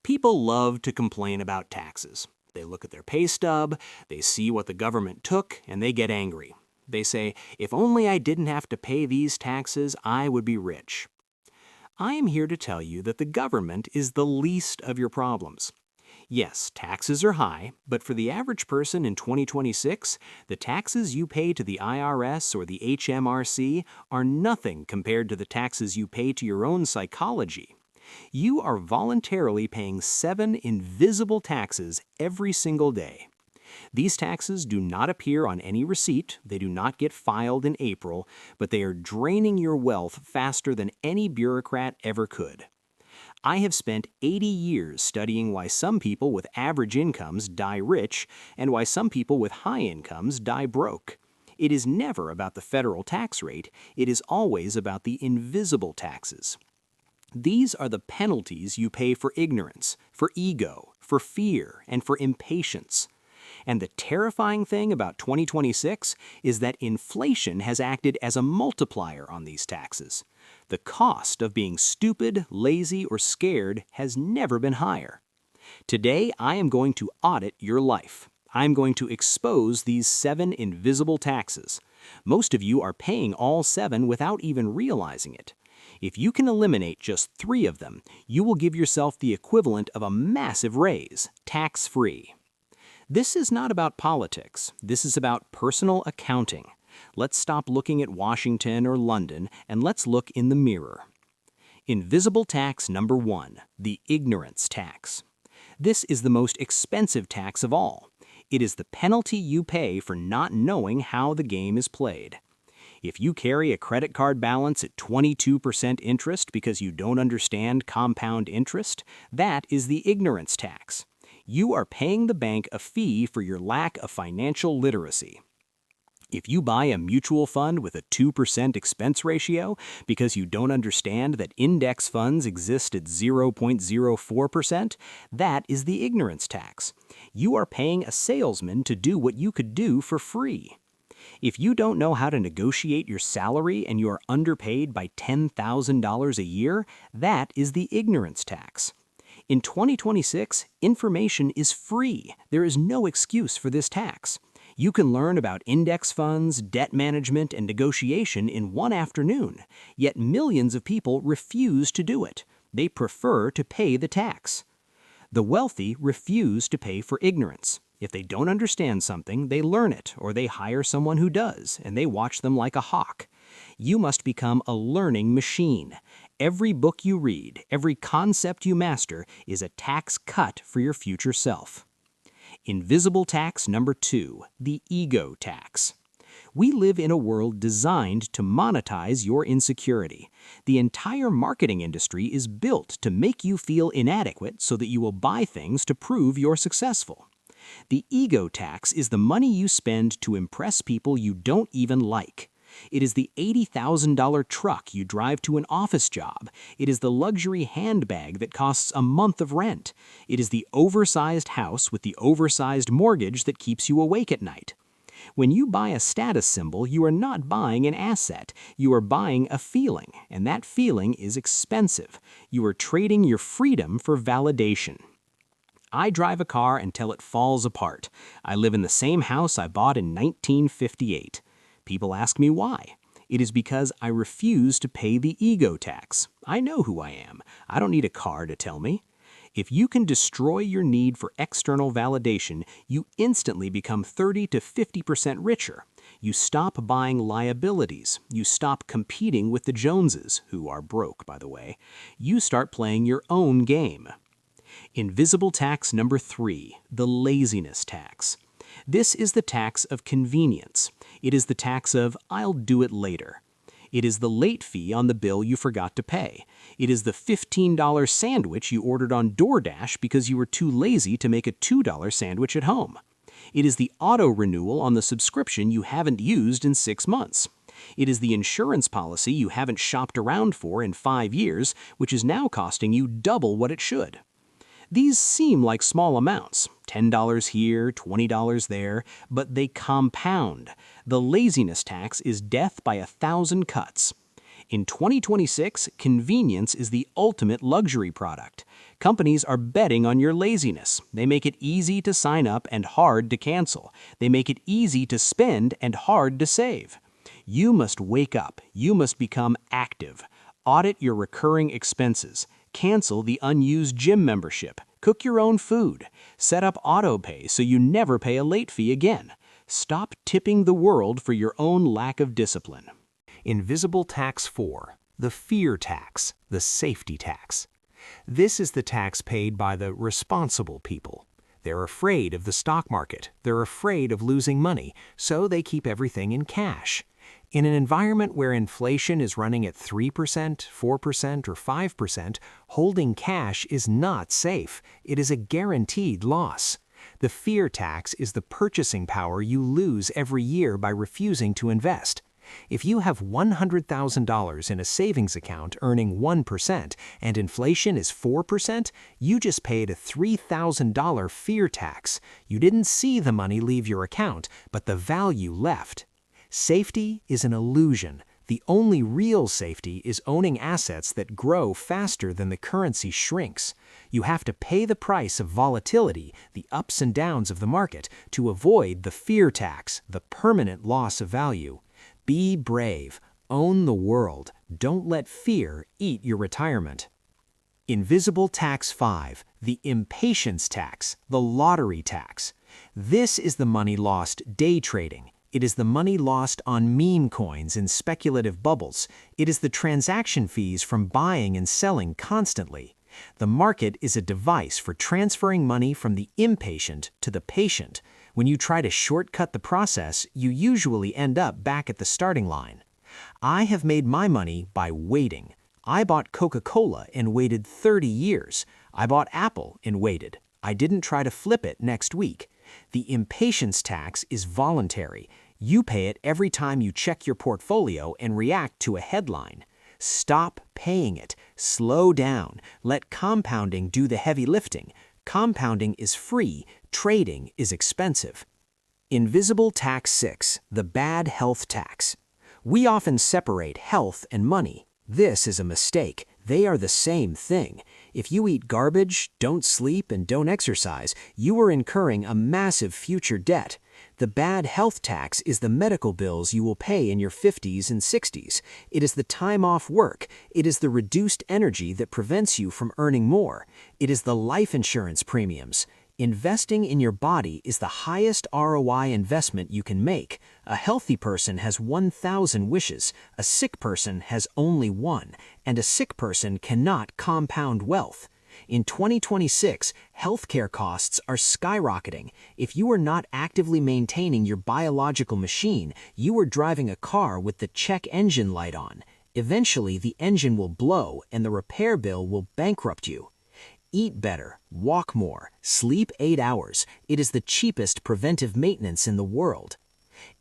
People love to complain about taxes. They look at their pay stub, they see what the government took, and they get angry. They say, if only I didn't have to pay these taxes, I would be rich. I am here to tell you that the government is the least of your problems. Yes, taxes are high, but for the average person in 2026, the taxes you pay to the IRS or the HMRC are nothing compared to the taxes you pay to your own psychology. You are voluntarily paying 7 invisible taxes every single day. These taxes do not appear on any receipt, they do not get filed in April, but they are draining your wealth faster than any bureaucrat ever could. I have spent 80 years studying why some people with average incomes die rich and why some people with high incomes die broke. It is never about the federal tax rate, it is always about the invisible taxes. These are the penalties you pay for ignorance, for ego, for fear, and for impatience. And the terrifying thing about 2026 is that inflation has acted as a multiplier on these taxes. The cost of being stupid, lazy, or scared has never been higher. Today, I am going to audit your life. I'm going to expose these 7 invisible taxes. Most of you are paying all 7 without even realizing it. If you can eliminate just 3 of them, you will give yourself the equivalent of a massive raise, tax-free. This is not about politics. This is about personal accounting. Let's stop looking at Washington or London and let's look in the mirror. Invisible tax number 1, the ignorance tax. This is the most expensive tax of all. It is the penalty you pay for not knowing how the game is played. If you carry a credit card balance at 22% interest because you don't understand compound interest, that is the ignorance tax. You are paying the bank a fee for your lack of financial literacy. If you buy a mutual fund with a 2% expense ratio because you don't understand that index funds exist at 0.04%, that is the ignorance tax. You are paying a salesman to do what you could do for free. If you don't know how to negotiate your salary and you are underpaid by $10,000 a year, that is the ignorance tax. In 2026, information is free. There is no excuse for this tax. You can learn about index funds, debt management, and negotiation in one afternoon, yet millions of people refuse to do it. They prefer to pay the tax. The wealthy refuse to pay for ignorance. If they don't understand something, they learn it, or they hire someone who does, and they watch them like a hawk. You must become a learning machine. Every book you read, every concept you master is a tax cut for your future self. Invisible tax number 2, the ego tax. We live in a world designed to monetize your insecurity. The entire marketing industry is built to make you feel inadequate so that you will buy things to prove you're successful. The ego tax is the money you spend to impress people you don't even like. It is the $80,000 truck you drive to an office job. It is the luxury handbag that costs a month of rent. It is the oversized house with the oversized mortgage that keeps you awake at night. When you buy a status symbol, you are not buying an asset. You are buying a feeling, and that feeling is expensive. You are trading your freedom for validation. I drive a car until it falls apart. I live in the same house I bought in 1958. People ask me why. It is because I refuse to pay the ego tax. I know who I am. I don't need a car to tell me. If you can destroy your need for external validation, you instantly become 30 to 50% richer. You stop buying liabilities. You stop competing with the Joneses, who are broke, by the way. You start playing your own game. Invisible tax number 3, the laziness tax. This is the tax of convenience. It is the tax of, I'll do it later. It is the late fee on the bill you forgot to pay. It is the $15 sandwich you ordered on DoorDash because you were too lazy to make a $2 sandwich at home. It is the auto renewal on the subscription you haven't used in 6 months. It is the insurance policy you haven't shopped around for in 5 years, which is now costing you double what it should. These seem like small amounts, $10 here, $20 there, but they compound. The laziness tax is death by 1,000 cuts. In 2026, convenience is the ultimate luxury product. Companies are betting on your laziness. They make it easy to sign up and hard to cancel. They make it easy to spend and hard to save. You must wake up. You must become active. Audit your recurring expenses. Cancel the unused gym membership. Cook your own food. Set up autopay so you never pay a late fee again. Stop tipping the world for your own lack of discipline. Invisible tax 4. The fear tax, the safety tax. This is the tax paid by the responsible people. They're afraid of the stock market. They're afraid of losing money, so they keep everything in cash. In an environment where inflation is running at 3%, 4%, or 5%, holding cash is not safe. It is a guaranteed loss. The fear tax is the purchasing power you lose every year by refusing to invest. If you have $100,000 in a savings account earning 1% and inflation is 4%, you just paid a $3,000 fear tax. You didn't see the money leave your account, but the value left. Safety is an illusion. The only real safety is owning assets that grow faster than the currency shrinks. You have to pay the price of volatility, the ups and downs of the market, to avoid the fear tax, the permanent loss of value. Be brave. Own the world. Don't let fear eat your retirement. Invisible tax 5. The impatience tax, the lottery tax. This is the money lost day trading. It is the money lost on meme coins and speculative bubbles. It is the transaction fees from buying and selling constantly. The market is a device for transferring money from the impatient to the patient. When you try to shortcut the process, you usually end up back at the starting line. I have made my money by waiting. I bought Coca-Cola and waited 30 years. I bought Apple and waited. I didn't try to flip it next week. The impatience tax is voluntary. You pay it every time you check your portfolio and react to a headline. Stop paying it. Slow down. Let compounding do the heavy lifting. Compounding is free. Trading is expensive. Invisible tax 6. The bad health tax. We often separate health and money. This is a mistake. They are the same thing. If you eat garbage, don't sleep, and don't exercise, you are incurring a massive future debt. The bad health tax is the medical bills you will pay in your 50s and 60s. It is the time off work. It is the reduced energy that prevents you from earning more. It is the life insurance premiums. Investing in your body is the highest ROI investment you can make. A healthy person has 1,000 wishes, a sick person has only one, and a sick person cannot compound wealth. In 2026, healthcare costs are skyrocketing. If you are not actively maintaining your biological machine, you are driving a car with the check engine light on. Eventually, the engine will blow and the repair bill will bankrupt you. Eat better, walk more, sleep 8 hours. It is the cheapest preventive maintenance in the world.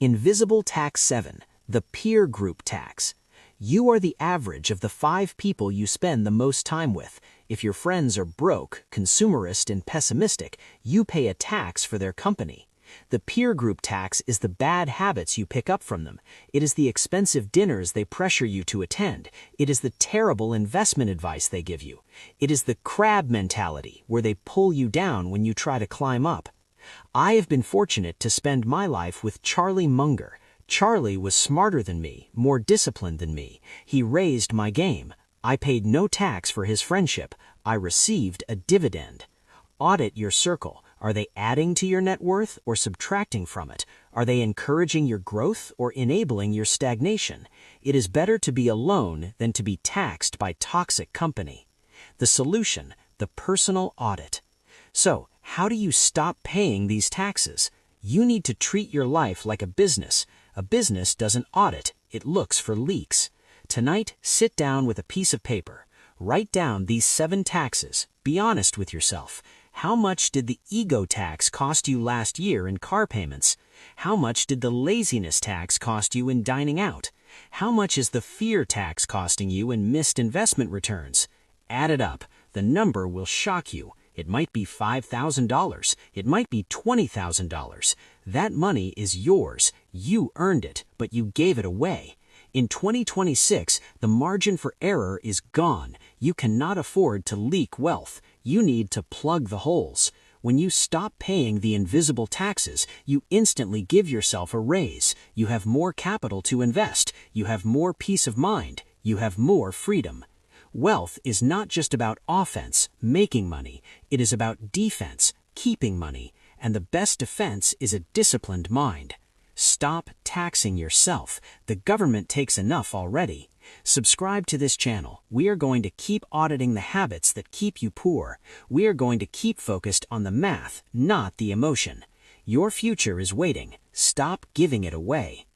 Invisible tax 7. The peer group tax. You are the average of the 5 people you spend the most time with. If your friends are broke, consumerist, and pessimistic, you pay a tax for their company. The peer group tax is the bad habits you pick up from them. It is the expensive dinners they pressure you to attend. It is the terrible investment advice they give you. It is the crab mentality, where they pull you down when you try to climb up. I have been fortunate to spend my life with Charlie Munger. Charlie was smarter than me, more disciplined than me. He raised my game. I paid no tax for his friendship. I received a dividend. Audit your circle. Are they adding to your net worth or subtracting from it? Are they encouraging your growth or enabling your stagnation? It is better to be alone than to be taxed by toxic company. The solution, the personal audit. So, how do you stop paying these taxes? You need to treat your life like a business. A business doesn't audit, it looks for leaks. Tonight, sit down with a piece of paper. Write down these 7 taxes. Be honest with yourself. How much did the ego tax cost you last year in car payments? How much did the laziness tax cost you in dining out? How much is the fear tax costing you in missed investment returns? Add it up. The number will shock you. It might be $5,000. It might be $20,000. That money is yours. You earned it, but you gave it away. In 2026, the margin for error is gone. You cannot afford to leak wealth. You need to plug the holes. When you stop paying the invisible taxes, you instantly give yourself a raise. You have more capital to invest. You have more peace of mind. You have more freedom. Wealth is not just about offense, making money. It is about defense, keeping money. And the best defense is a disciplined mind. Stop taxing yourself. The government takes enough already. Subscribe to this channel. We are going to keep auditing the habits that keep you poor. We are going to keep focused on the math, not the emotion. Your future is waiting. Stop giving it away.